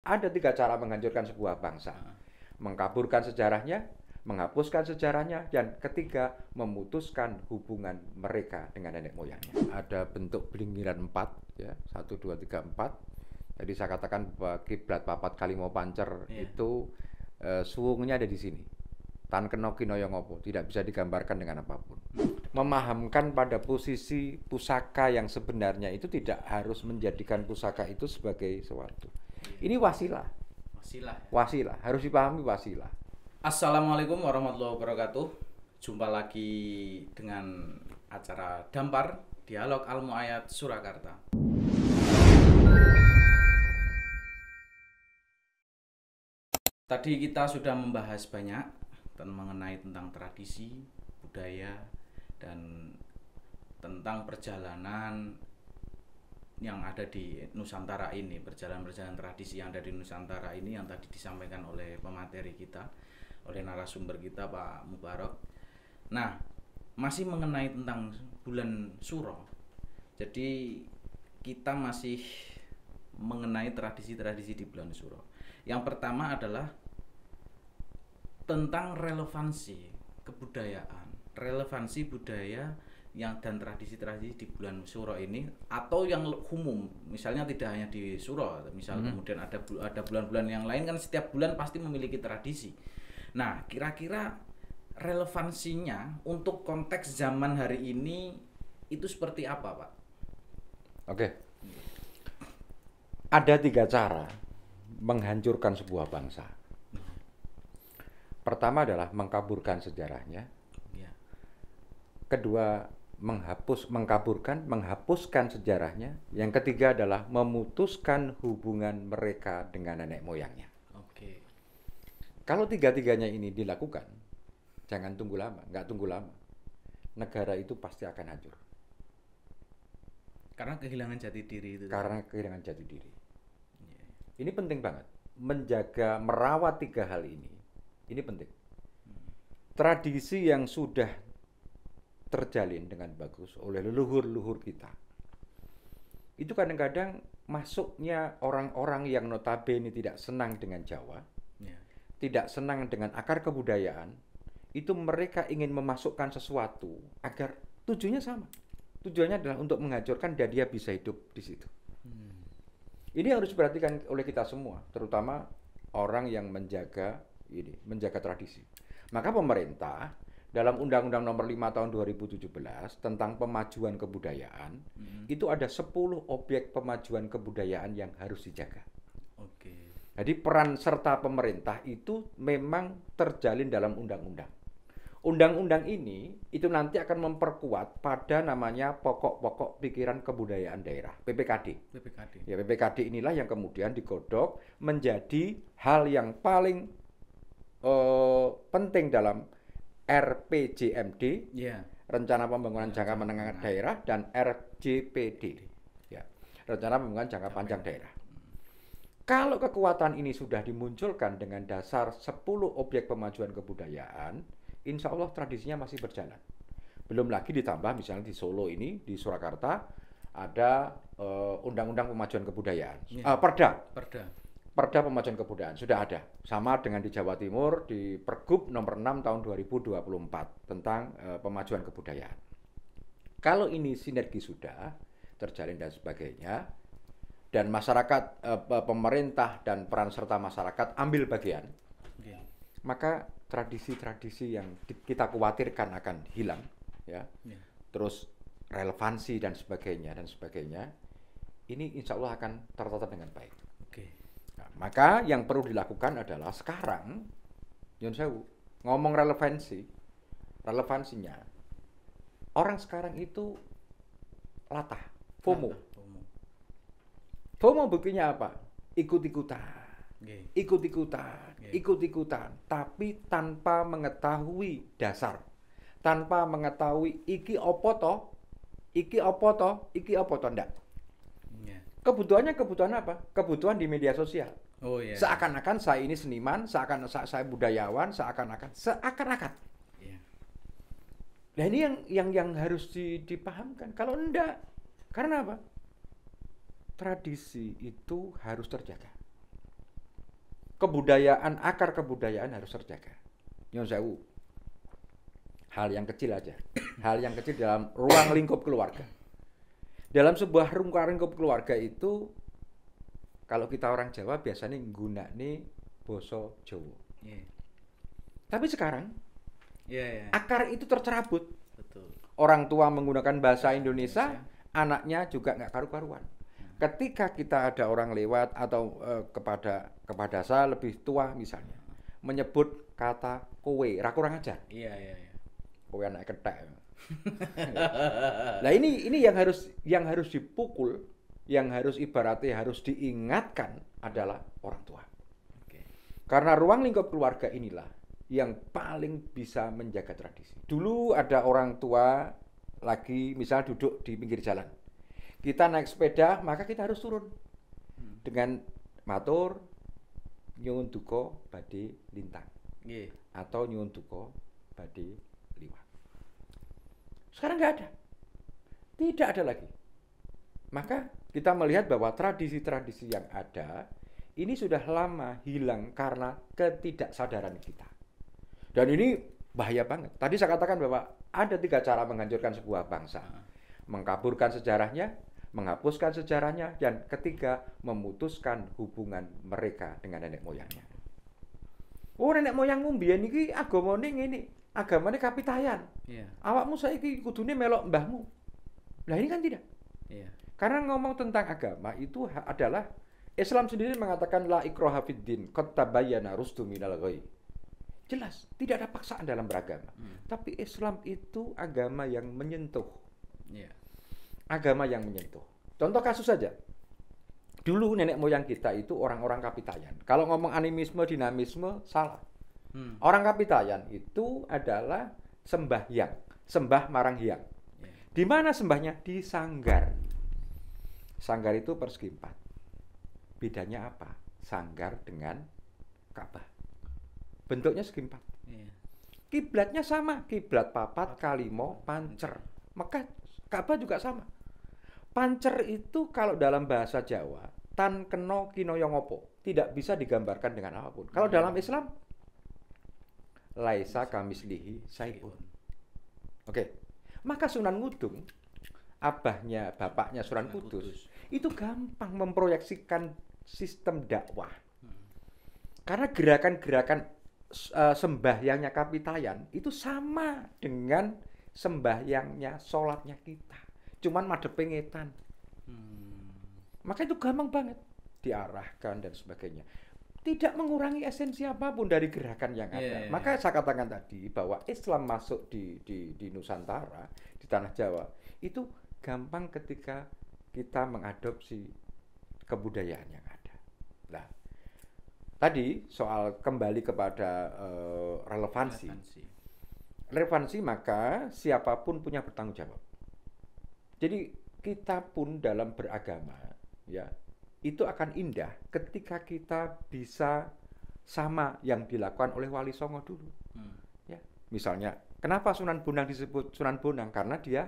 Ada 3 cara menghancurkan sebuah bangsa. Mengkaburkan sejarahnya, menghapuskan sejarahnya, dan ketiga, memutuskan hubungan mereka dengan nenek moyangnya. Ada bentuk blingiran 4, ya, 1, 2, 3, 4. Jadi saya katakan bahwa kiblat papat kalimo pancer itu suwungnya ada di sini. Tan kena kinoyo ngopo, tidak bisa digambarkan dengan apapun. Memahamkan pada posisi pusaka yang sebenarnya itu tidak harus menjadikan pusaka itu sebagai sesuatu. Ini wasilah. Wasilah, harus dipahami wasilah. Assalamualaikum warahmatullahi wabarakatuh. Jumpa lagi dengan acara Dampar Dialog Almu Ayat Surakarta. Tadi kita sudah membahas banyak mengenai tentang tradisi, budaya, dan tentang perjalanan yang ada di Nusantara ini, perjalanan tradisi yang ada di Nusantara ini yang tadi disampaikan oleh pemateri kita, oleh narasumber kita Pak Mubarok. Nah, masih mengenai tentang bulan Suro. Jadi kita masih mengenai tradisi-tradisi di bulan Suro. Yang pertama adalah tentang relevansi kebudayaan, relevansi budaya yang dan tradisi-tradisi di bulan Suro ini, atau yang umum, misalnya tidak hanya di Suro, misal kemudian ada bulan-bulan yang lain, kan setiap bulan pasti memiliki tradisi. Nah, kira-kira relevansinya untuk konteks zaman hari ini itu seperti apa, Pak? Oke. Ada 3 cara menghancurkan sebuah bangsa. Pertama adalah mengkaburkan sejarahnya. Ya. Kedua, menghapuskan sejarahnya. Yang ketiga adalah memutuskan hubungan mereka dengan nenek moyangnya. Oke. Kalau 3-tiganya ini dilakukan, jangan tunggu lama, nggak tunggu lama. Negara itu pasti akan hancur. Karena kehilangan jati diri itu. Karena kehilangan jati diri. Ya. Ini penting banget. Menjaga, merawat 3 hal ini. Ini penting. Tradisi yang sudah terjalin dengan bagus oleh leluhur-leluhur kita. Itu kadang-kadang masuknya orang-orang yang notabene tidak senang dengan Jawa, tidak senang dengan akar kebudayaan, itu mereka ingin memasukkan sesuatu agar tujuannya sama. Tujuannya adalah untuk menghancurkan dan dia bisa hidup di situ. Ini harus diperhatikan oleh kita semua, terutama orang yang menjaga tradisi. Maka pemerintah dalam Undang-Undang Nomor 5 Tahun 2017 tentang pemajuan kebudayaan itu ada 10 objek pemajuan kebudayaan yang harus dijaga. Oke. Jadi peran serta pemerintah itu memang terjalin dalam undang-undang. Undang-undang ini itu nanti akan memperkuat pada namanya pokok-pokok pikiran kebudayaan daerah, PPKD. Ya, PPKD inilah yang kemudian digodok menjadi hal yang paling penting dalam RPJMD, Rencana Pembangunan Jangka Menengah Daerah, dan RJPD, ya, Rencana Pembangunan Jangka Panjang Daerah. Kalau kekuatan ini sudah dimunculkan dengan dasar 10 objek pemajuan kebudayaan, insya Allah tradisinya masih berjalan. Belum lagi ditambah misalnya di Solo ini, di Surakarta, ada Undang-Undang Pemajuan Kebudayaan, Perda Pemajuan Kebudayaan sudah ada. Sama dengan di Jawa Timur di Pergub Nomor 6 Tahun 2024 tentang pemajuan kebudayaan. Kalau ini sinergi sudah terjalin dan sebagainya, dan masyarakat, pemerintah dan peran serta masyarakat ambil bagian, maka tradisi-tradisi yang kita khawatirkan akan hilang, ya. Terus relevansi dan sebagainya, ini insya Allah akan tertata dengan baik. Maka yang perlu dilakukan adalah sekarang, Yun Sewu, ngomong relevansinya. Orang sekarang itu latah, FOMO. FOMO buktinya apa? Ikut-ikutan, tapi tanpa mengetahui dasar, tanpa mengetahui iki opo to, ndak. Kebutuhan apa? Kebutuhan di media sosial. Seakan-akan saya ini seniman, seakan-akan saya budayawan, seakan-akan. Nah ini yang harus dipahamkan. Kalau enggak, karena apa? Tradisi itu harus terjaga. kebudayaan, akar kebudayaan harus terjaga. Nyun sewu. Hal yang kecil aja. Hal yang kecil dalam ruang lingkup keluarga. Dalam sebuah ruang lingkup keluarga itu, kalau kita orang Jawa biasanya gunakne basa Jawa. Yeah. Tapi sekarang yeah. akar itu tercerabut. Betul. Orang tua menggunakan bahasa Indonesia, anaknya juga nggak karu-karuan. Ketika kita ada orang lewat atau kepada saya lebih tua misalnya, menyebut kata kowe, ra kurang ajar. Iya. Kowe anak ketek. Nah ini yang harus dipukul, yang harus ibaratnya harus diingatkan adalah orang tua. Okay. Karena ruang lingkup keluarga inilah yang paling bisa menjaga tradisi. Dulu ada orang tua lagi misalnya duduk di pinggir jalan. Kita naik sepeda, maka kita harus turun. Dengan matur nyuwun duka badhe lintang. Yeah. Atau nyuwun duka badhe liwat. Sekarang nggak ada. Tidak ada lagi. Maka kita melihat bahwa tradisi-tradisi yang ada ini sudah lama hilang karena ketidaksadaran kita. Dan ini bahaya banget. Tadi saya katakan bahwa ada 3 cara menghancurkan sebuah bangsa. Mengkaburkan sejarahnya, menghapuskan sejarahnya, dan ketiga, memutuskan hubungan mereka dengan nenek moyangnya. Oh, nenek moyangmu mbiyen iki agamane ngene, agamane kapitayan. Yeah. Awakmu saiki kudune melok mbahmu. Lah ini kan tidak. Yeah. Karena ngomong tentang agama itu adalah Islam sendiri mengatakan la ikraha fid din, qad tabayyana rusdu minal ghayy. Jelas, tidak ada paksaan dalam beragama. Tapi Islam itu agama yang menyentuh. Yeah. Agama yang menyentuh. Contoh kasus saja. Dulu nenek moyang kita itu orang-orang kapitayan. Kalau ngomong animisme, dinamisme, salah. Orang kapitayan itu adalah sembahyang, sembah marang hyang. Yeah. Di mana sembahnya? Di sanggar. Sanggar itu persegi 4. Bedanya apa? Sanggar dengan Ka'bah. Bentuknya segi 4. Yeah. Kiblatnya sama, kiblat papat, kalimo, pancer. Maka Ka'bah juga sama. Pancer itu kalau dalam bahasa Jawa, tan keno kinoyo ngopo, tidak bisa digambarkan dengan apapun. Kalau dalam Islam, laisa kamislihi saipun. Oke. Maka Sunan Ngudung, abahnya, bapaknya Sunan Kudus, itu gampang memproyeksikan sistem dakwah. Karena gerakan-gerakan sembahyangnya kapitayan itu sama dengan sembahyangnya, sholatnya kita. Cuman madhepe ngetan. Maka itu gampang banget diarahkan dan sebagainya. Tidak mengurangi esensi apapun dari gerakan yang ada. Maka saya katakan tadi bahwa Islam masuk di Nusantara, di tanah Jawa, itu gampang ketika kita mengadopsi kebudayaan yang ada. Nah, tadi soal kembali kepada relevansi, maka siapapun punya bertanggung jawab. Jadi kita pun dalam beragama, ya, itu akan indah ketika kita bisa sama yang dilakukan oleh Wali Songo dulu. Ya, misalnya, kenapa Sunan Bonang disebut Sunan Bonang? Karena dia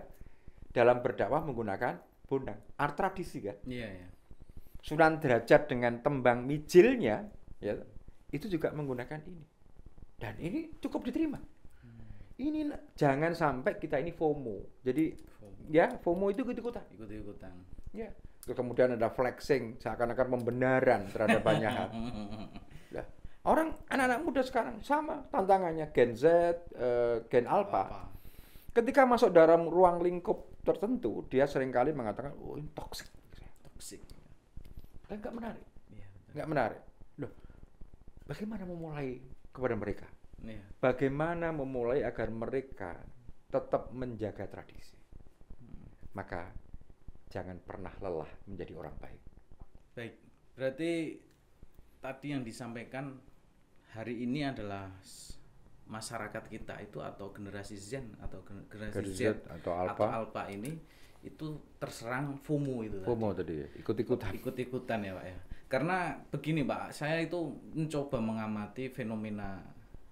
dalam berdakwah menggunakan bonang, art tradisi kan. Yeah. Sunan Derajat dengan tembang mijilnya, ya, itu juga menggunakan ini. Dan ini cukup diterima. Ini jangan sampai kita ini FOMO. Jadi ya FOMO itu ikut-ikutan. Ya. Kemudian ada flexing, seakan-akan pembenaran terhadap banyak hal. Nah, anak-anak muda sekarang sama tantangannya Gen Z, Gen Alpha. Ketika masuk dalam ruang lingkup tertentu, dia seringkali mengatakan, oh ini toksik. Dan nggak menarik. Nggak menarik. Loh, bagaimana memulai kepada mereka? Bagaimana memulai agar mereka tetap menjaga tradisi? Maka jangan pernah lelah menjadi orang baik. Baik, berarti tadi yang disampaikan hari ini adalah masyarakat kita itu atau generasi Zen atau generasi Z atau Alpha ini itu terserang FOMO itu. FOMO tadi ikut-ikutan ya Pak ya. Karena begini Pak, saya itu mencoba mengamati fenomena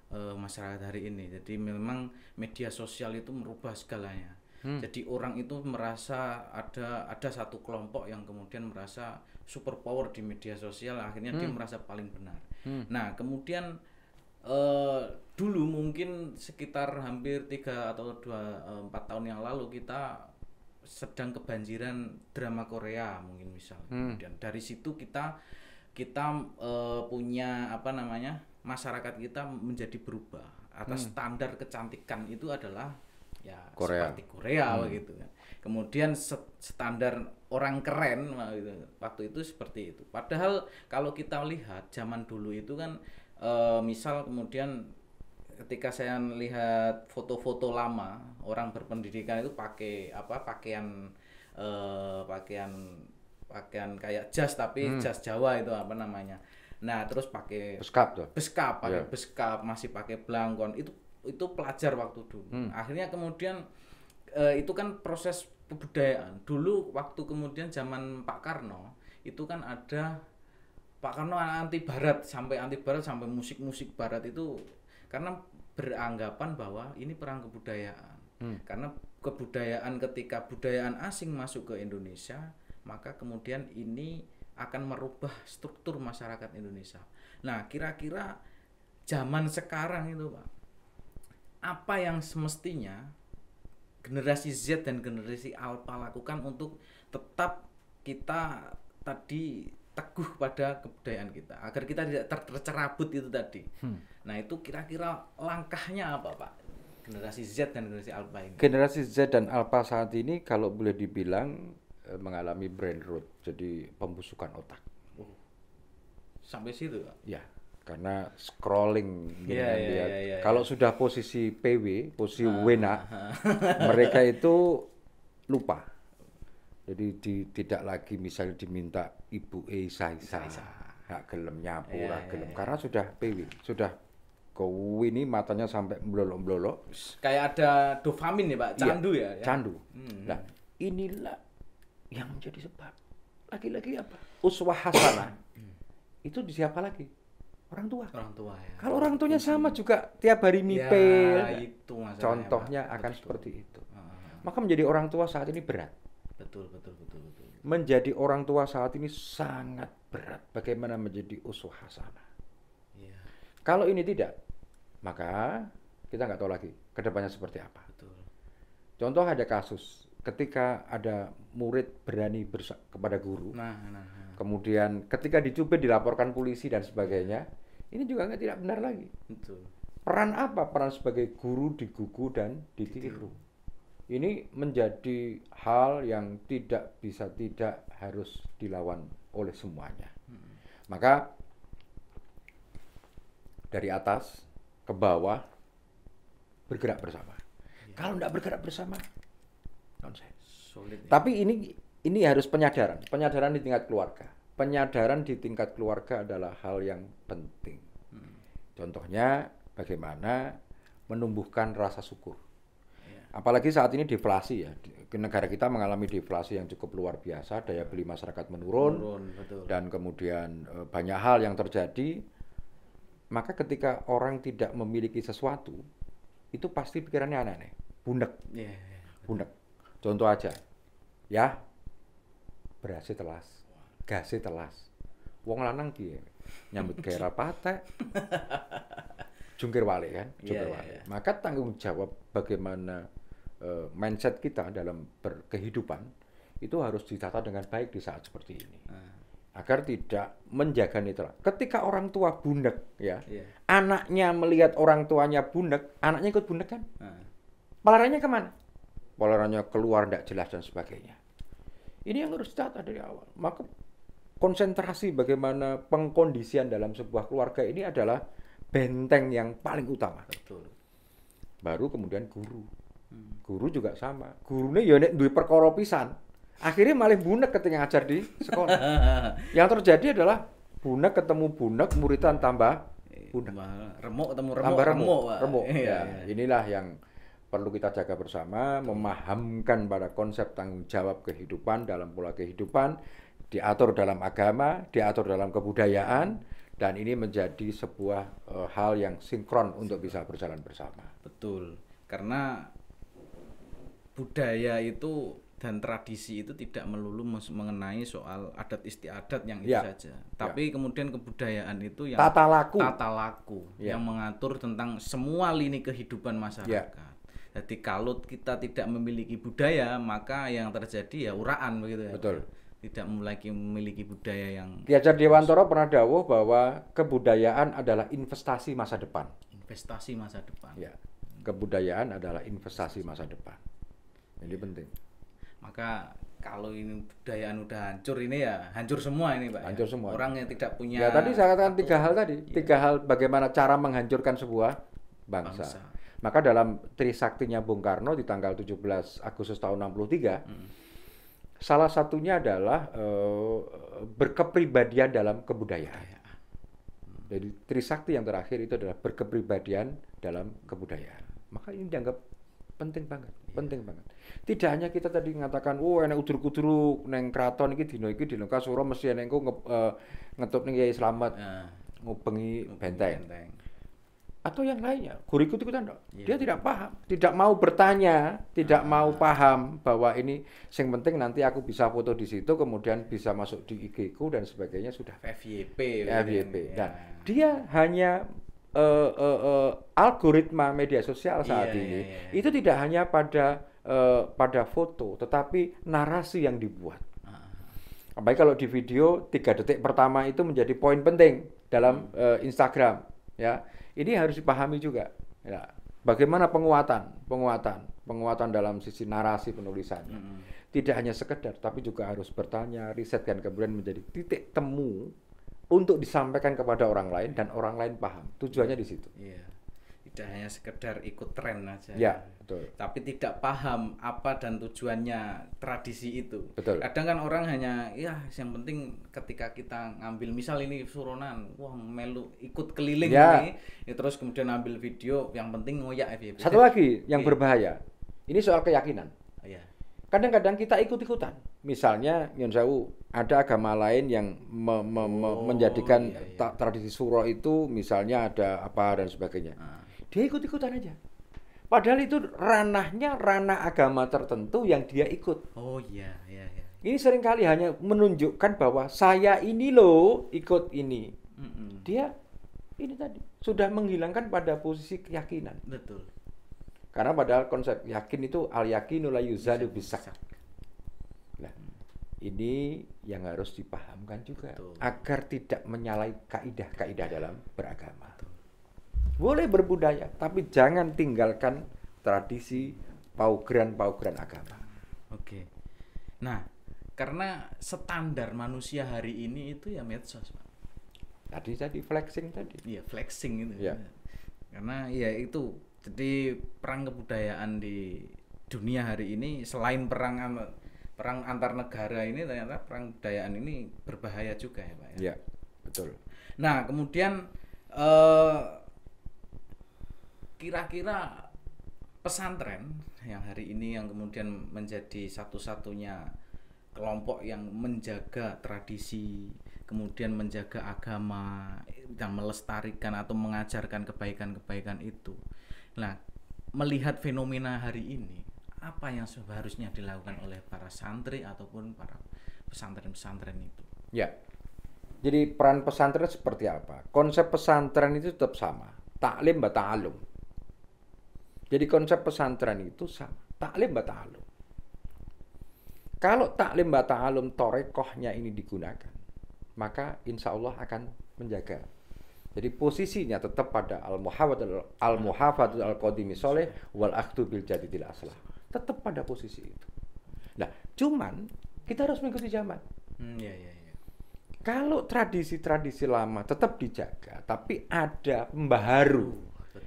masyarakat hari ini. Jadi memang media sosial itu merubah segalanya. Jadi orang itu merasa ada satu kelompok yang kemudian merasa super power di media sosial, akhirnya dia merasa paling benar. Nah, kemudian dulu mungkin sekitar hampir 3 atau 4 tahun yang lalu kita sedang kebanjiran drama Korea mungkin misalnya. Kemudian dari situ kita punya apa namanya, masyarakat kita menjadi berubah atas standar kecantikan itu adalah ya Korea. seperti Korea begitu kan. Kemudian standar orang keren waktu itu seperti itu. Padahal kalau kita lihat zaman dulu itu kan misal kemudian ketika saya lihat foto-foto lama orang berpendidikan itu pakai apa pakaian kayak jas tapi jas Jawa itu apa namanya. Nah, terus pakai beskap, masih pakai blangkon. Itu pelajar waktu dulu. Akhirnya kemudian itu kan proses kebudayaan. Dulu waktu kemudian zaman Pak Karno itu kan ada Pak Karno anti barat sampai musik-musik barat itu karena beranggapan bahwa ini perang kebudayaan. Karena kebudayaan ketika budayaan asing masuk ke Indonesia, maka kemudian ini akan merubah struktur masyarakat Indonesia. Nah, kira-kira zaman sekarang itu, Pak, apa yang semestinya generasi Z dan generasi Alpha lakukan untuk tetap kita tadi teguh pada kebudayaan kita, agar kita tidak tercerabut itu tadi. Nah, itu kira-kira langkahnya apa, Pak? Generasi Z dan generasi Alpha ini. Generasi Z dan Alpha saat ini kalau boleh dibilang mengalami brain rot, jadi pembusukan otak. Sampai situ, Pak? Ya, karena scrolling lihat. Kalau sudah posisi PW, posisi wena, mereka itu lupa. Jadi tidak lagi misalnya diminta Ibu Isa, hak gelem nyapu, gelem, karena sudah PW, sudah kau ini matanya sampai melolok-melolok. Kayak ada dopamin ya, Pak, candu ya. Candu. Nah, inilah yang menjadi sebab. Lagi-lagi apa? Uswah hasanah. Itu di siapa lagi? Orang tua. Orang tua ya. Kalau orang tuanya sama juga tiap hari mipel. Ya, itu contohnya akan seperti itu. Maka menjadi orang tua saat ini berat. Betul. Menjadi orang tua saat ini sangat berat. Bagaimana menjadi uswah hasanah? Ya. Kalau ini tidak, maka kita nggak tahu lagi kedepannya seperti apa. Betul. Contoh ada kasus ketika ada murid berani kepada guru, kemudian ketika dicubit dilaporkan polisi dan sebagainya, ini juga tidak benar lagi. Betul. Peran apa? Peran sebagai guru digugu dan ditiru. Ini menjadi hal yang tidak harus dilawan oleh semuanya. Maka dari atas ke bawah bergerak bersama. Kalau tidak bergerak bersama, sulit. Tapi ini harus penyadaran di tingkat keluarga. Penyadaran di tingkat keluarga adalah hal yang penting. Contohnya bagaimana menumbuhkan rasa syukur. Apalagi saat ini deflasi ya. Negara kita mengalami deflasi yang cukup luar biasa, daya beli masyarakat menurun dan kemudian banyak hal yang terjadi. Maka ketika orang tidak memiliki sesuatu, itu pasti pikirannya aneh-aneh, bunek. Bunek. Contoh aja, ya, berasnya telas, gasnya telas. Wong lanang piye? Nyambut gawe patek. Jungkir balik kan? Balik. Maka tanggung jawab bagaimana mindset kita dalam berkehidupan itu harus ditata dengan baik di saat seperti ini. Agar tidak menjaga netral. Ketika orang tua bunek ya, anaknya melihat orang tuanya bunek, anaknya ikut bunek kan? Pelarannya kemana? Pelarannya keluar tidak jelas dan sebagainya. Ini yang harus ditata dari awal. Maka konsentrasi bagaimana pengkondisian dalam sebuah keluarga ini adalah benteng yang paling utama. Betul. Baru kemudian guru. Guru juga sama. Gurunya ya nek duwe perkara pisan. Akhirnya malah bunek ketika ngajar di sekolah. Yang terjadi adalah bunek ketemu bunek, muridan tambah bunek. Remuk ketemu remuk. Ya, inilah yang perlu kita jaga bersama, memahamkan pada konsep tanggung jawab kehidupan dalam pola kehidupan, diatur dalam agama, diatur dalam kebudayaan, dan ini menjadi sebuah hal yang sinkron untuk bisa berjalan bersama. Betul, karena budaya itu dan tradisi itu tidak melulu mengenai soal adat istiadat yang itu saja. Tapi kemudian kebudayaan itu yang tata laku yang mengatur tentang semua lini kehidupan masyarakat. Jadi kalau kita tidak memiliki budaya, maka yang terjadi ya uraan begitu ya. Betul. Tidak memiliki budaya yang Ki Hajar Dewantara pernah dawuh bahwa kebudayaan adalah investasi masa depan. Investasi masa depan. Ya. Kebudayaan adalah investasi masa depan. Ini penting. Maka kalau ini budayaan udah hancur ini ya hancur semua ini Pak. Hancur semua. Orang yang tidak punya. Ya tadi saya katakan tiga hal tadi. Tiga hal bagaimana cara menghancurkan sebuah bangsa. Maka dalam Trisaktinya Bung Karno di tanggal 17 Agustus tahun 63, salah satunya adalah berkepribadian dalam kebudayaan. Jadi Trisakti yang terakhir itu adalah berkepribadian dalam kebudayaan. Maka ini dianggap penting banget, penting banget. Tidak hanya kita tadi mengatakan, enak udur-kudur neng kraton iki dina Kasura mesti enek ngetup ning Kyai Slamet, ngubengi benteng. Atau yang lainnya, guru ikut-ikutan dong. Dia tidak paham, tidak mau bertanya, tidak mau paham bahwa ini yang penting nanti aku bisa foto di situ, kemudian bisa masuk di IG-ku dan sebagainya sudah. FYP. Dan dia hanya algoritma media sosial saat ini itu tidak hanya pada foto, tetapi narasi yang dibuat. Apalagi kalau di video 3 detik pertama itu menjadi poin penting dalam Instagram, ya. Ini harus dipahami juga, ya. Bagaimana penguatan dalam sisi narasi penulisannya. Tidak hanya sekedar, tapi juga harus bertanya, riset, dan kemudian menjadi titik temu untuk disampaikan kepada orang lain dan orang lain paham. Tujuannya di situ. Iya. Tidak hanya sekedar ikut tren aja. Ya, betul. Tapi tidak paham apa dan tujuannya tradisi itu. Betul. Kadang kan orang hanya yang penting ketika kita ngambil misal ini suronan, melu ikut keliling ini, terus kemudian ambil video, yang penting ngoyak FYP. Satu lagi yang berbahaya. Ini soal keyakinan. Iya. Kadang-kadang kita ikut-ikutan. Misalnya Nyun Sewu, ada agama lain yang menjadikan tradisi suro itu misalnya ada apa dan sebagainya. Dia ikut-ikutan aja. Padahal itu ranah agama tertentu yang dia ikut. Oh iya. Ini seringkali hanya menunjukkan bahwa saya ini loh ikut ini. Dia ini tadi sudah menghilangkan pada posisi keyakinan. Betul. Karena padahal konsep yakin itu al-yakinu la yuzalu bisak. Nah, ini yang harus dipahamkan juga. Betul. Agar tidak menyalahi kaidah-kaidah dalam beragama. Betul. Boleh berbudaya, tapi jangan tinggalkan tradisi paugeran agama. Oke. Nah, karena standar manusia hari ini itu ya medsos, Pak. Tadi flexing tadi. Iya, flexing itu. Ya. Karena ya itu. Jadi perang kebudayaan di dunia hari ini selain perang antar negara ini, ternyata perang kebudayaan ini berbahaya juga ya, Pak ya. Iya, betul. Nah, kemudian kira-kira pesantren yang hari ini yang kemudian menjadi satu-satunya kelompok yang menjaga tradisi, kemudian menjaga agama dan melestarikan atau mengajarkan kebaikan-kebaikan itu. Nah, melihat fenomena hari ini, apa yang seharusnya dilakukan oleh para santri ataupun para pesantren-pesantren itu? Ya. Jadi peran pesantren seperti apa? Konsep pesantren itu tetap sama, taklim wa ta'alum. Jadi konsep pesantren itu sama, taklim wa ta'alum. Kalau taklim wa ta'alum torekohnya ini digunakan, maka insya Allah akan menjaga. Jadi posisinya tetap pada al-muhafadzatul al-qadimi sholeh wal akhdu bil jadidil aslah. Tetap pada posisi itu. Nah, cuman kita harus mengikuti zaman. Iya. Kalau tradisi-tradisi lama tetap dijaga, tapi ada pembaharu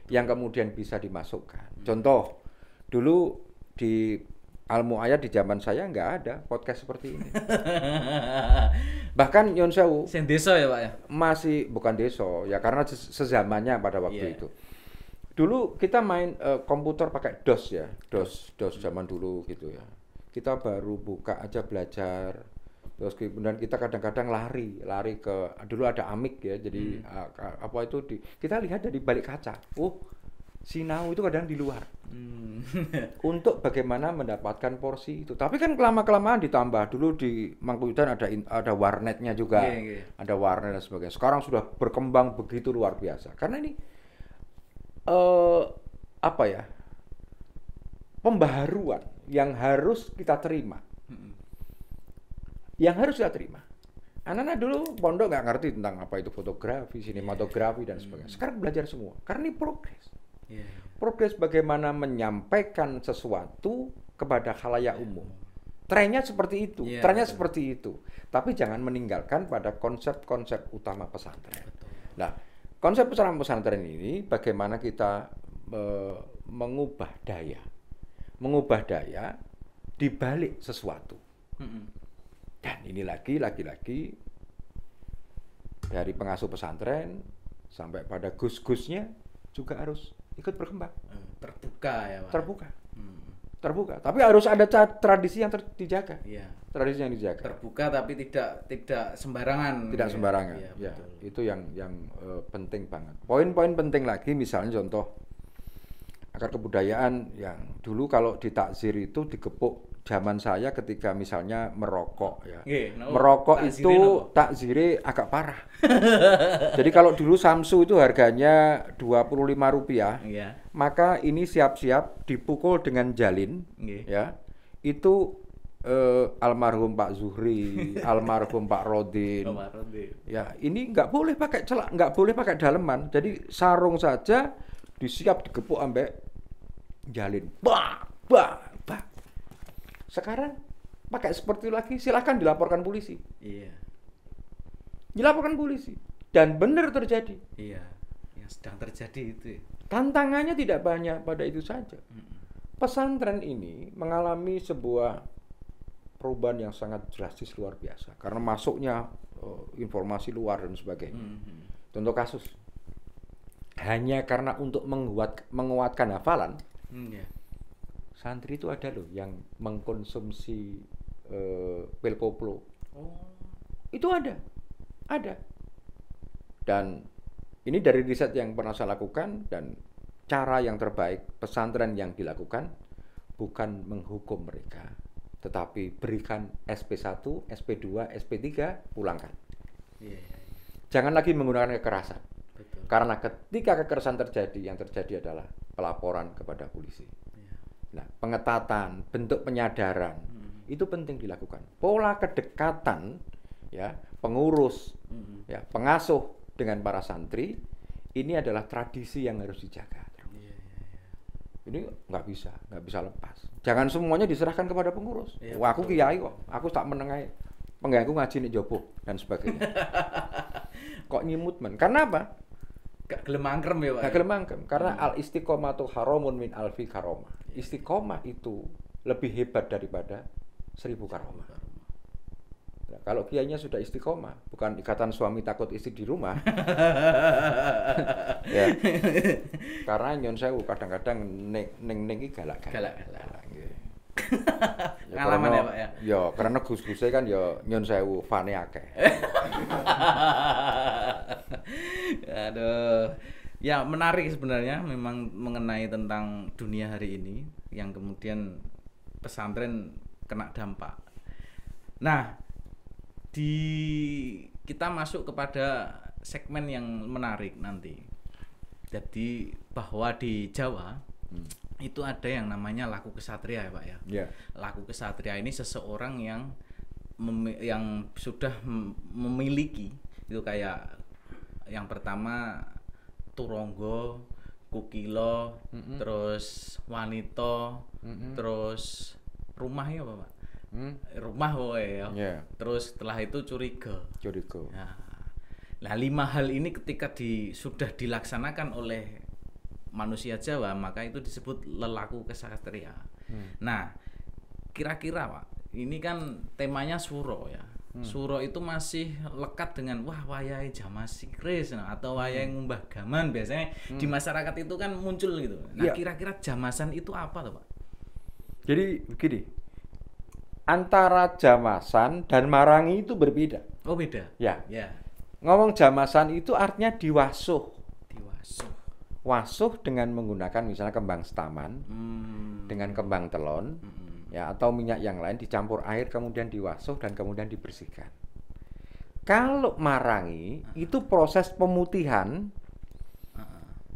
yang kemudian bisa dimasukkan. Contoh, dulu di Al-Mu'ayyad di zaman saya nggak ada podcast seperti ini. Bahkan Nyun Sewu desa ya Pak ya? Masih bukan desa ya, karena sezamannya pada waktu itu. Dulu kita main komputer pakai DOS ya, DOS zaman dulu gitu ya. Kita baru buka aja belajar, terus kemudian kita kadang-kadang lari ke, dulu ada Amik ya, jadi apa itu kita lihat dari balik kaca. sinau itu kadang di luar. Untuk bagaimana mendapatkan porsi itu. Tapi kan kelamaan ditambah. Dulu di Mangkunegaran ada warnetnya juga. Ada warnet dan sebagainya. Sekarang sudah berkembang begitu luar biasa. Karena ini apa ya? Pembaharuan yang harus kita terima. Yang harus kita terima. Anak-anak dulu pondok nggak ngerti tentang apa itu fotografi, sinematografi dan sebagainya. Sekarang belajar semua. Karena ini progres. Progres bagaimana menyampaikan sesuatu kepada khalayak umum. Trennya seperti itu, trennya seperti itu. Tapi jangan meninggalkan pada konsep-konsep utama pesantren. Nah, konsep pesantren ini bagaimana kita mengubah daya di balik sesuatu. Dan ini lagi dari pengasuh pesantren sampai pada gus-gusnya juga harus ikut berkembang. Terbuka ya, Pak. Terbuka. Tapi harus ada tradisi yang dijaga. Tradisi yang dijaga. Terbuka tapi tidak sembarangan. Tidak sembarangan. Ya, itu yang penting banget. Poin-poin penting lagi misalnya contoh akar kebudayaan yang dulu kalau di takzir itu digepuk zaman saya ketika misalnya merokok ya. Merokok itu takzire agak parah. Jadi kalau dulu Samsu itu harganya Rp25, maka ini siap-siap dipukul dengan jalin, ya. Itu almarhum Pak Zuhri, almarhum Pak Rodin. Ya, ini nggak boleh pakai celak, nggak boleh pakai daleman. Jadi sarung saja disiap digepuk ambek jalin. Bah. Sekarang pakai seperti itu lagi, silakan dilaporkan polisi. Dilaporkan polisi. Dan benar terjadi. Yang sedang terjadi itu. Tantangannya tidak banyak pada itu saja. Pesantren ini mengalami sebuah perubahan yang sangat drastis luar biasa. Karena masuknya informasi luar dan sebagainya. Contoh kasus. Hanya karena untuk menguatkan hafalan, santri itu ada loh yang mengkonsumsi pil koplo. Itu ada. Dan ini dari riset yang pernah saya lakukan dan cara yang terbaik pesantren yang dilakukan bukan menghukum mereka, tetapi berikan SP1, SP2, SP3, pulangkan. Jangan lagi menggunakan kekerasan. Karena ketika kekerasan terjadi, yang terjadi adalah pelaporan kepada polisi. Nah, pengetatan, bentuk penyadaran itu penting dilakukan. Pola kedekatan, ya, pengurus, ya, pengasuh dengan para santri ini adalah tradisi yang harus dijaga. Ini nggak bisa lepas. Jangan semuanya diserahkan kepada pengurus. Wah, aku kiai kok, aku tak menengai pengganggu ngaji nih jopo dan sebagainya. Kok nyimut men? Karena apa? Gak gelem angkrem ya, Pak. Gak gelem angkrem. Karena al istiqomatu haramun min alfi karomah. Istiqomah itu lebih hebat daripada 1000 karomah. Nah, kalau kiainya sudah istiqomah, bukan ikatan suami takut istri di rumah. Ya. Karena nyon sewu kadang-kadang ning iki galak-galak. Pengalaman ya, Pak ya. Ya, karena gus-guse kan ya nyon sewu fane akeh. Aduh. Ya, menarik sebenarnya memang mengenai tentang dunia hari ini yang kemudian pesantren kena dampak. Nah, kita masuk kepada segmen yang menarik nanti. Jadi bahwa di Jawa itu ada yang namanya laku kesatria ya, Pak ya. Laku kesatria ini seseorang yang sudah memiliki itu kayak yang pertama turonggo, kukilo, terus wanita, terus rumah ya Pak. Rumah ya. Terus setelah itu curiga. Nah, 5 hal ini ketika sudah dilaksanakan oleh manusia Jawa, maka itu disebut lelaku kesatria. Nah, kira-kira Pak, ini kan temanya suro ya. Suro itu masih lekat dengan wayahe jamaah sikris atau wayahe ngumbah gaman biasanya di masyarakat itu kan muncul gitu. Nah, kira-kira jamasan itu apa tuh Pak? Jadi begini, antara jamasan dan marangi itu berbeda. Oh beda? Ya. Ngomong jamasan itu artinya diwasuh. wasuh dengan menggunakan misalnya kembang setaman, dengan kembang telon, ya atau minyak yang lain dicampur air kemudian diwasuh dan kemudian dibersihkan. Kalau marangi itu proses pemutihan,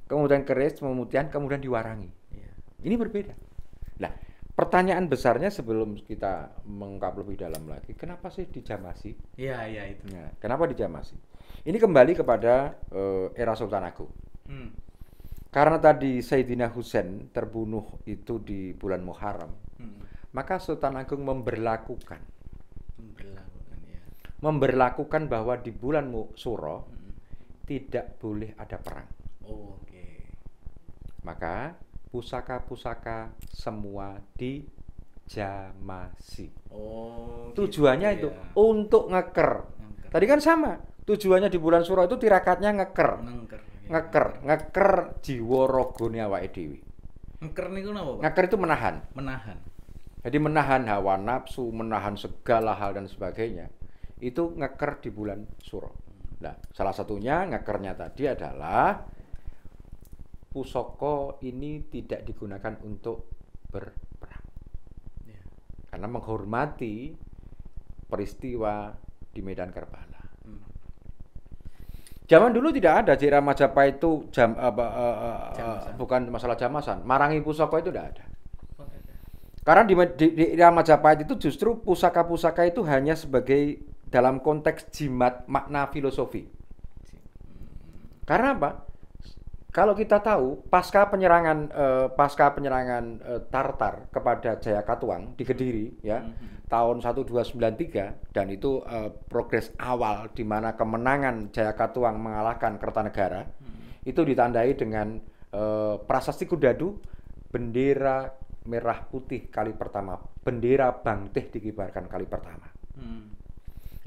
kemudian keris, pemutihan, kemudian diwarangi. Ini berbeda. Nah, pertanyaan besarnya sebelum kita mengungkap lebih dalam lagi, kenapa sih dijamasi? Iya itu. Nah, kenapa dijamasi? Ini kembali kepada era Sultan Agung. Karena tadi Sayyidina Husain terbunuh itu di bulan Muharram, maka Sultan Agung memberlakukan bahwa di bulan Suro tidak boleh ada perang. Maka pusaka-pusaka semua dijamasi. Tujuannya itu untuk ngeker. Tadi kan sama. Tujuannya di bulan Suro itu tirakatnya ngeker jiwa ragane awake dhewe. Ngeker niku napa, Pak? Ngeker itu menahan. Jadi menahan hawa nafsu, menahan segala hal dan sebagainya. Itu ngeker di bulan Suro. Nah, salah satunya ngekernya tadi adalah pusaka ini tidak digunakan untuk berperang. Karena menghormati peristiwa di Medan Karbala. Zaman dulu tidak ada di era Majapahit itu bukan masalah jamasan, marangi pusaka itu tidak ada. Karena di era Majapahit itu justru pusaka-pusaka itu hanya sebagai dalam konteks jimat makna filosofi. Karena apa? Kalau kita tahu pasca penyerangan Tartar kepada Jayakatwang di Kediri ya tahun 1293 dan itu progres awal di mana kemenangan Jayakatwang mengalahkan Kertanegara itu ditandai dengan prasasti Kudadu, bendera merah putih kali pertama, bendera Bangteh dikibarkan kali pertama.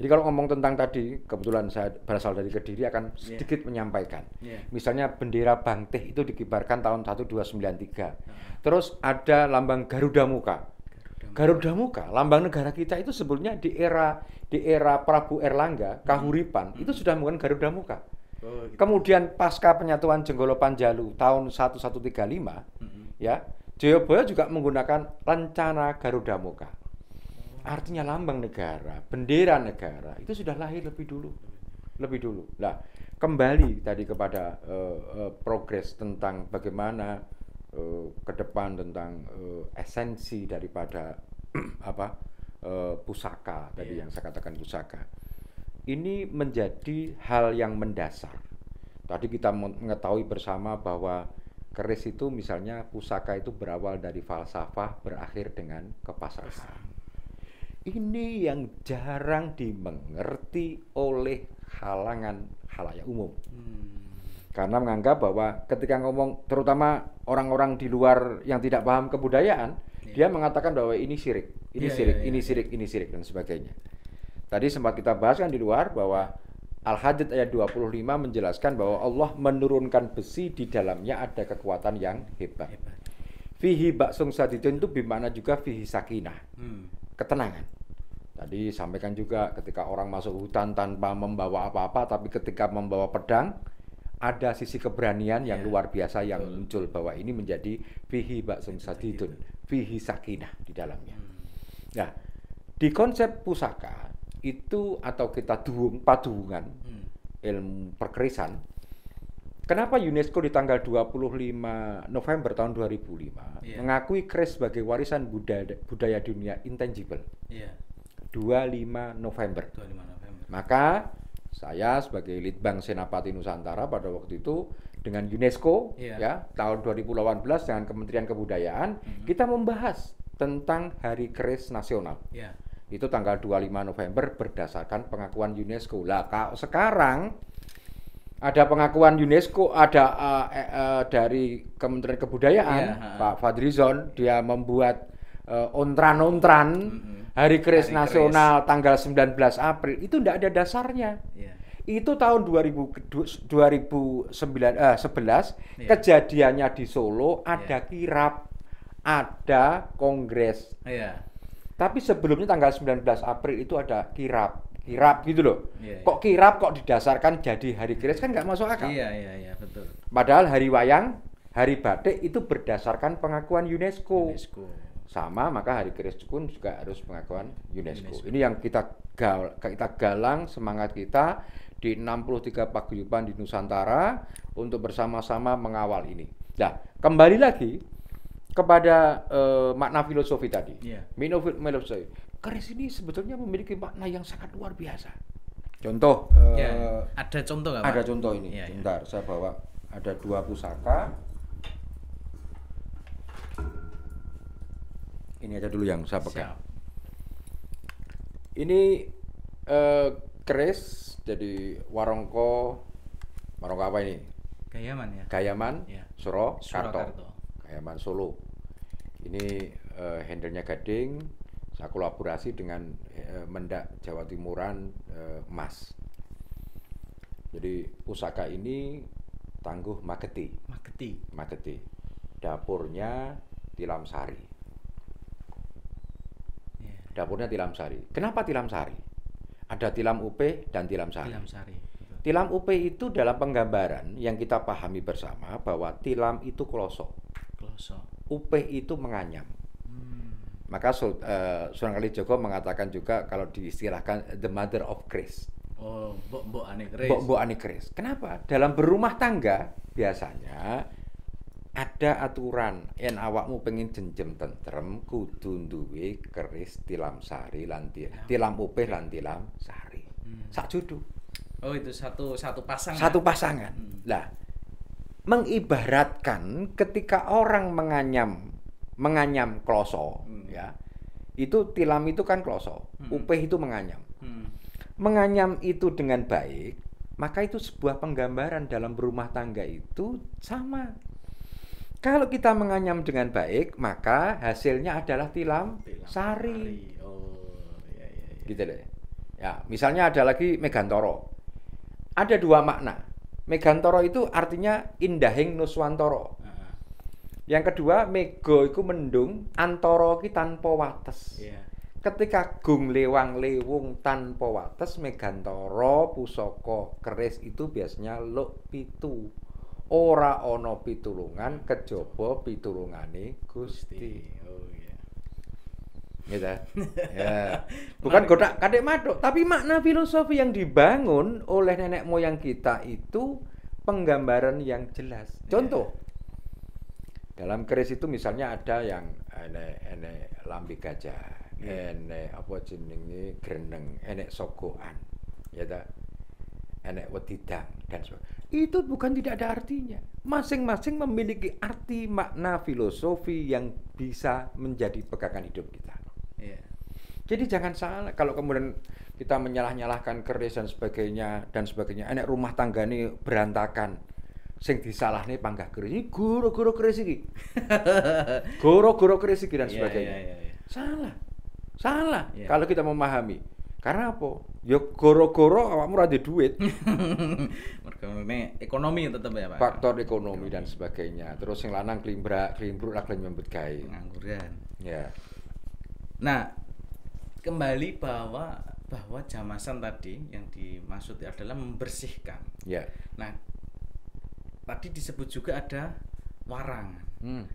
Jadi kalau ngomong tentang tadi, kebetulan saya berasal dari Kediri akan sedikit menyampaikan. Misalnya bendera Bangteh itu dikibarkan tahun 1293. Terus ada lambang Garuda Muka. Garuda Muka, lambang negara kita itu sebetulnya di era Prabu Erlangga, Kahuripan, itu sudah menggunakan Garuda Muka. Kemudian pasca penyatuan Jenggolo Panjalu tahun 1135, ya, Jayabaya juga menggunakan lencana Garuda Muka. Artinya lambang negara, bendera negara itu sudah lahir lebih dulu. Nah, kembali tadi kepada progres tentang bagaimana ke depan tentang esensi daripada pusaka tadi yang saya katakan pusaka. Ini menjadi hal yang mendasar. Tadi kita mengetahui bersama bahwa keris itu misalnya pusaka itu berawal dari falsafah berakhir dengan kepasrahan. Ini yang jarang dimengerti oleh kalangan khalayak umum. Karena menganggap bahwa ketika ngomong, terutama orang-orang di luar yang tidak paham kebudayaan, dia mengatakan bahwa ini syirik, ini syirik dan sebagainya. Tadi sempat kita bahas kan di luar bahwa Al-Hadid ayat 25 menjelaskan bahwa Allah menurunkan besi, di dalamnya ada kekuatan yang hebat. Fihi baksung sadidun itu bermakna juga fihi sakinah. Ketenangan. Tadi sampaikan juga ketika orang masuk hutan tanpa membawa apa-apa, tapi ketika membawa pedang, ada sisi keberanian yang luar biasa yang muncul, bahwa ini menjadi fihi baksum sadidun, fihi sakinah di dalamnya. Nah, di konsep pusaka itu atau kita paduhungan ilmu perkerisan, kenapa UNESCO di tanggal 25 November tahun 2005 mengakui keris sebagai warisan budaya dunia intangible? 25 November. Maka saya sebagai Litbang Senapati Nusantara pada waktu itu dengan UNESCO ya tahun 2018 dengan Kementerian Kebudayaan kita membahas tentang Hari Keris Nasional. Itu tanggal 25 November berdasarkan pengakuan UNESCO. Lah sekarang ada pengakuan UNESCO, ada dari Kementerian Kebudayaan, Pak Fadrizon, dia membuat ontran-ontran Hari Keris Nasional tanggal 19 April, itu tidak ada dasarnya. Itu tahun 2011 kejadiannya di Solo, ada kirap, ada kongres. Tapi sebelumnya tanggal 19 April itu ada kirap kirap gitu loh. Kok kirap kok didasarkan jadi hari keris kan nggak masuk akal. Iya, betul. Padahal hari wayang, hari batik itu berdasarkan pengakuan UNESCO. Sama, maka hari keris pun juga harus pengakuan UNESCO. Ini yang kita galang semangat kita di 63 paguyuban di Nusantara untuk bersama-sama mengawal ini. Nah, kembali lagi kepada makna filosofi tadi. Filosofi. Keris ini sebetulnya memiliki makna yang sangat luar biasa. Contoh, ada contoh nggak? Ada contoh ini. Bentar, saya bawa ada 2 pusaka. Ini aja dulu yang saya pegang. Ini keris, jadi warongko apa ini? Gayaman ya. Gayaman, Surakarta. Gayaman Solo. Ini handle-nya gading. Saya kolaborasi dengan Mendak Jawa Timuran emas. Jadi pusaka ini Tangguh Mageti. Dapurnya Tilam Sari. Dapurnya Tilam Sari. Kenapa Tilam Sari? Ada Tilam Upe dan Tilam Sari. Tilam Upe itu dalam penggambaran yang kita pahami bersama bahwa tilam itu kloso. Upe itu menganyam. Maka Sunan Kalijaga mengatakan juga kalau diistilahkan the mother of keris. Mbok ane keris. Kenapa? Dalam berumah tangga biasanya ada aturan yen awakmu pengen jenjem tentrem kudu duwe keris tilam sari lan tilam upih lan tilam sari. Sak judu. Oh, itu satu pasangan. Satu pasangan. Lah, mengibaratkan ketika orang menganyam kloso, ya. Itu tilam itu kan kloso, upih itu menganyam. Menganyam itu dengan baik, maka itu sebuah penggambaran dalam berumah tangga itu sama. Kalau kita menganyam dengan baik, maka hasilnya adalah tilam sari. Gitu deh. Ya, misalnya ada lagi Megantoro. Ada 2 makna. Megantoro itu artinya indahing nuswantoro. Yang kedua, mego iku mendung, antara ki tanpa wates. Ketika gung lewang lewung tanpa wates, megantoro pusaka keris itu biasanya luk pitu. Ora ana pitulungan kejaba pitulungane Gusti. Gitu. Ya. Bukan godak kadek maduk, tapi makna filosofi yang dibangun oleh nenek moyang kita itu penggambaran yang jelas. Contoh, dalam keris itu misalnya ada yang enek lambe gajah, enek apa jenenge greneng, enek sogokan, ya ta? Enek wedidang dan sebagainya. Itu bukan tidak ada artinya. Masing-masing memiliki arti makna filosofi yang bisa menjadi pegangan hidup kita. Jadi jangan salah kalau kemudian kita menyalah-nyalahkan keris dan sebagainya. Enek rumah tangga ini berantakan. Sing disalahne panggah keris. Ini goro-goro keris iki. Goro-goro keris iki dan sebagainya. Salah. Kalau kita memahami. Karena apa? Ya goro-goro awakmu ora duwe duit. Mergo ekonomi tetep ya, Pak. Faktor ekonomi dan sebagainya. Terus sing lanang klimbruk ra gelem nyambut gawe. Ngangguran. Ya. Nah, kembali bahwa jamasan tadi yang dimaksud adalah membersihkan. Ya. Nah, tadi disebut juga ada warangan.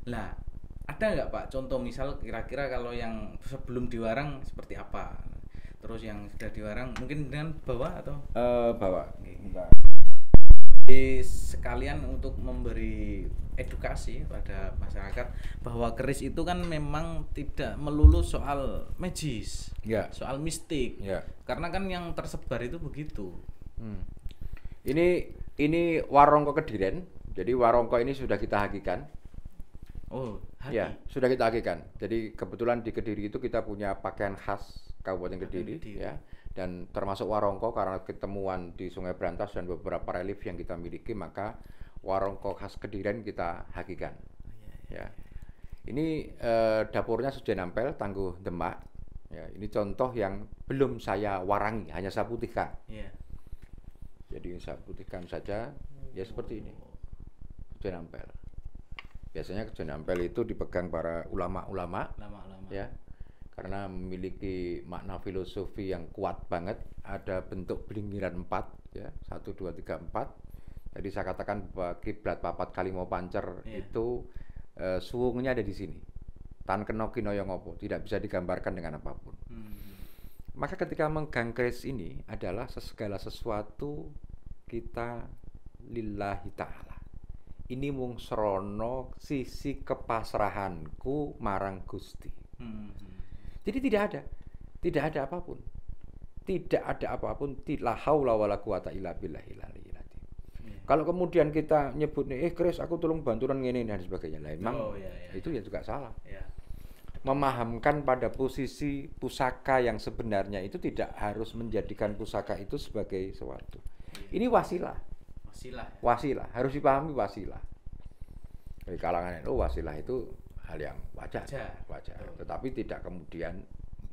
Lah, ada nggak Pak contoh misal kira-kira kalau yang sebelum diwarang seperti apa? Terus yang sudah diwarang mungkin dengan bawa atau? Bawa. Sekalian untuk memberi edukasi pada masyarakat bahwa keris itu kan memang tidak melulu soal magis, soal mistik. Karena kan yang tersebar itu begitu. Ini warongko Kediren. Jadi warongko ini sudah kita hakikan. Oh, ya, sudah kita hakikan. Jadi kebetulan di Kediri itu kita punya pakaian khas Kabupaten Kediri, ya. Dan termasuk warongko karena ketemuan di Sungai Brantas dan beberapa relief yang kita miliki, maka warongko khas Kediren kita hakikan. Ya. Ini dapurnya sudah nampel Tangguh Demak. Ya, ini contoh yang belum saya warangi, hanya saya putihkan. Jadi saya putihkan saja, ya seperti ini. Sudah nampel. Biasanya kejuan nampel itu dipegang para ulama-ulama, ya. karena memiliki makna filosofi yang kuat banget. Ada bentuk belingiran 4 ya, 1 2 3 4. Jadi saya katakan bahwa kiblat papat kalimo pancer itu suwungnya ada di sini. Tan kena kinaya ngopo, tidak bisa digambarkan dengan apapun. Maka ketika menggang keris ini adalah segala sesuatu kita lillahi ta'ala. Ini mung srono sisi kepasrahanku marang Gusti. Jadi tidak ada apapun. Tidak ada apapun, la haula wala quwata illa billahil aliyil azim. Kalau kemudian kita nyebut keris aku tolong bantuan ngene dan sebagainya lain, itu ya juga salah. Memahamkan pada posisi pusaka yang sebenarnya itu tidak harus menjadikan pusaka itu sebagai sesuatu. Ini wasilah. Wasilah harus dipahami wasilah. Di kalangan itu wasilah itu hal yang wajar. Tetapi tidak kemudian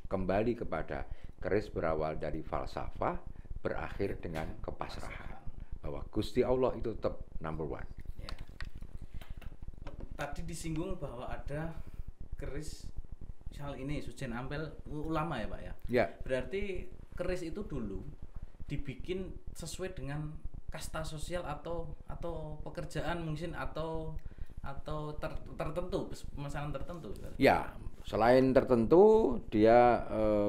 kembali kepada keris berawal dari falsafah berakhir dengan kepasrahan bahwa Gusti Allah itu tetap number one. Tadi disinggung bahwa ada keris misal ini Sujen Ampel ulama ya Pak ya. Ya. Berarti keris itu dulu dibikin sesuai dengan kasta sosial atau pekerjaan mungkin atau tertentu, pemesanan tertentu. Ya, selain tertentu dia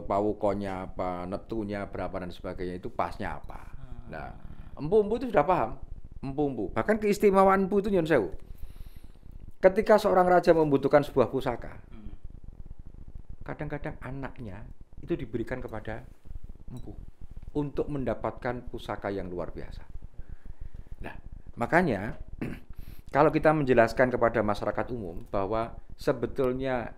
pawukonya apa, neptunya berapa dan sebagainya itu pasnya apa. Nah, empu-empu itu sudah paham. Empu-empu. Bahkan keistimewaan empu itu nyun sewu. Ketika seorang raja membutuhkan sebuah pusaka, kadang-kadang anaknya itu diberikan kepada empu untuk mendapatkan pusaka yang luar biasa. Nah, makanya kalau kita menjelaskan kepada masyarakat umum bahwa sebetulnya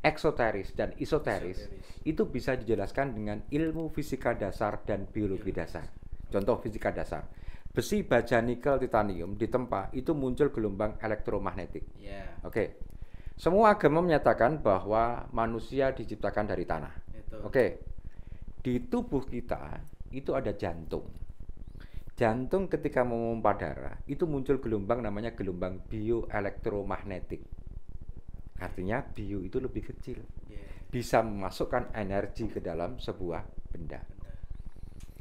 eksoteris dan isoteris itu bisa dijelaskan dengan ilmu fisika dasar dan biologi dasar. Contoh fisika dasar, besi, baja, nikel, titanium ditempa itu muncul gelombang elektromagnetik. Oke. Semua agama menyatakan bahwa manusia diciptakan dari tanah. Oke. Di tubuh kita itu ada jantung. Jantung ketika memompa darah itu muncul gelombang namanya gelombang bioelektromagnetik. Artinya bio itu lebih kecil, bisa memasukkan energi ke dalam sebuah benda.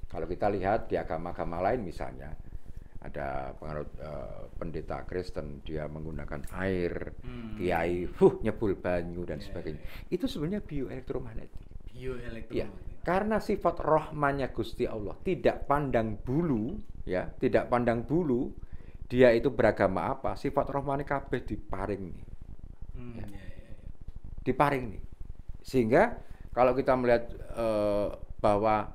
Kalau kita lihat di agama-agama lain misalnya ada penganut pendeta Kristen dia menggunakan air, kiai nyebul banyu dan sebagainya. Itu sebenarnya bioelektromagnetik. Ya, karena sifat rahmannya Gusti Allah tidak pandang bulu, ya, tidak pandang bulu, dia itu beragama apa, sifat rahmannya kabeh diparing nih. Diparing nih. Sehingga kalau kita melihat bahwa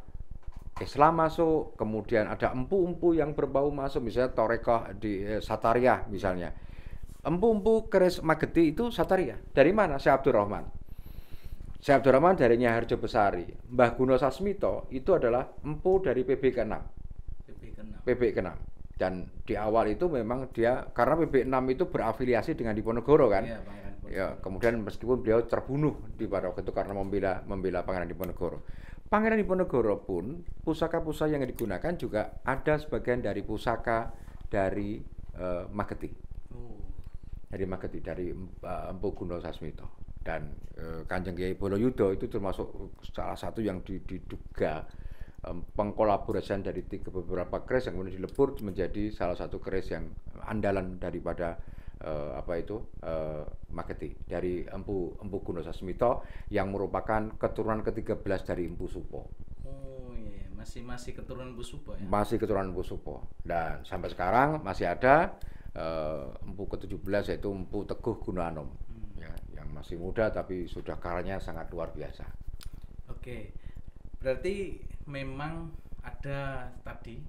Islam masuk, kemudian ada empu-empu yang berbau masuk, misalnya Torekoh di Satariyah misalnya. Empu-empu keris Mageti itu Satariyah. Dari mana? Syekh Abdurrahman. Syekh Abdurrahman dari Nyai Harjo Besari. Mbah Guno Sasmito itu adalah empu dari PB ke-6. PB ke-6. Dan di awal itu memang dia, karena PB 6 itu berafiliasi dengan Diponegoro kan. Ya, kemudian meskipun beliau terbunuh di pada waktu itu karena membela Pangeran Diponegoro. Pangeran Diponegoro pun pusaka-pusaka yang digunakan juga ada sebagian dari pusaka dari Mageti. Dari Mageti, dari Empu Guno Sasmito. Dan Kanjeng Kiai Boloyudo itu termasuk salah satu yang diduga pengkolaborasian dari beberapa keris yang kemudian dilebur menjadi salah satu keris yang andalan daripada Mageti dari Empu Guno Sasmito yang merupakan keturunan ke-13 dari Empu Supo. Oh iya, masih keturunan Empu Supo ya. Masih keturunan Empu Supo. Dan sampai sekarang masih ada Empu ke-17 yaitu Empu Teguh Guno Anom. Ya, yang masih muda tapi sudah karyanya sangat luar biasa. Oke. Berarti memang ada tadi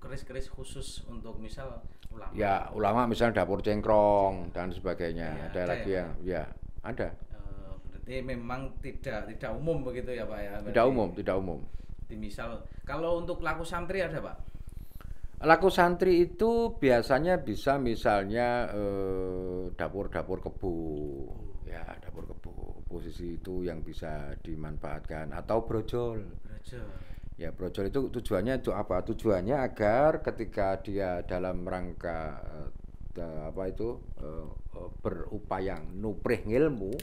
keris-keris khusus untuk misal ulama. Ya, ulama misalnya dapur cengkrong dan sebagainya. Ya, ada lagi yang ada. Berarti memang tidak umum begitu ya Pak ya. Berarti, tidak umum. Jadi misal kalau untuk laku santri ada Pak? Laku santri itu biasanya bisa misalnya dapur kebu, ya dapur kebu, posisi itu yang bisa dimanfaatkan atau brojol. Ya brojol itu tujuannya untuk apa? Tujuannya agar ketika dia dalam rangka berupaya nuprih ilmu,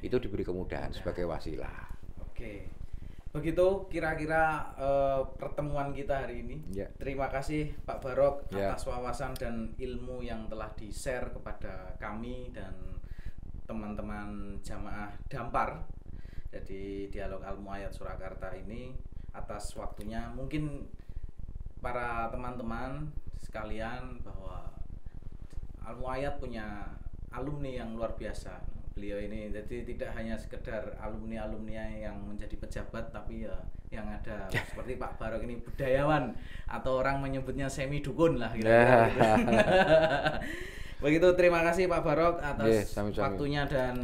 itu diberi kemudahan sebagai wasilah. Oke. Begitu kira-kira pertemuan kita hari ini. Terima kasih Pak Barok atas wawasan dan ilmu yang telah di-share kepada kami dan teman-teman jamaah Dampar. Jadi Dialog Al-Muayyad Surakarta ini, atas waktunya. Mungkin para teman-teman sekalian bahwa Al-Muayyad punya alumni yang luar biasa. Beliau ini jadi tidak hanya sekedar alumni-alumni yang menjadi pejabat, tapi ya yang ada seperti Pak Barok ini budayawan, atau orang menyebutnya semi dukun lah gitu. Begitu, terima kasih Pak Barok atas waktunya dan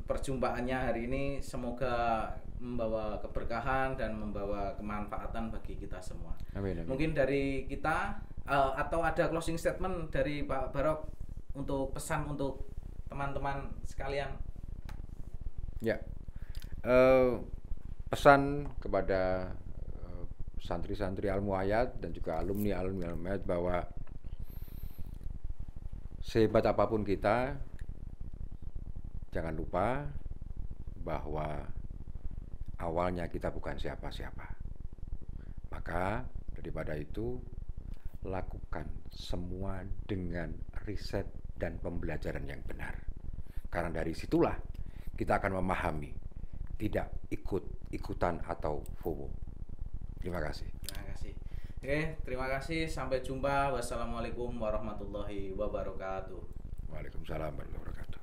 perjumpaannya hari ini. Semoga membawa keberkahan dan membawa kemanfaatan bagi kita semua. Amin, amin. Mungkin dari kita atau ada closing statement dari Pak Barok untuk pesan untuk teman-teman sekalian. Ya, pesan kepada santri-santri Al-Muayyad dan juga alumni-alumni Al-Muayyad bahwa sehebat apapun kita, jangan lupa bahwa awalnya kita bukan siapa-siapa. Maka daripada itu, lakukan semua dengan riset dan pembelajaran yang benar. Karena dari situlah kita akan memahami, tidak ikut-ikutan atau FOMO. Terima kasih. Terima kasih. Oke, terima kasih. Sampai jumpa. Wassalamualaikum warahmatullahi wabarakatuh. Waalaikumsalam warahmatullahi wabarakatuh.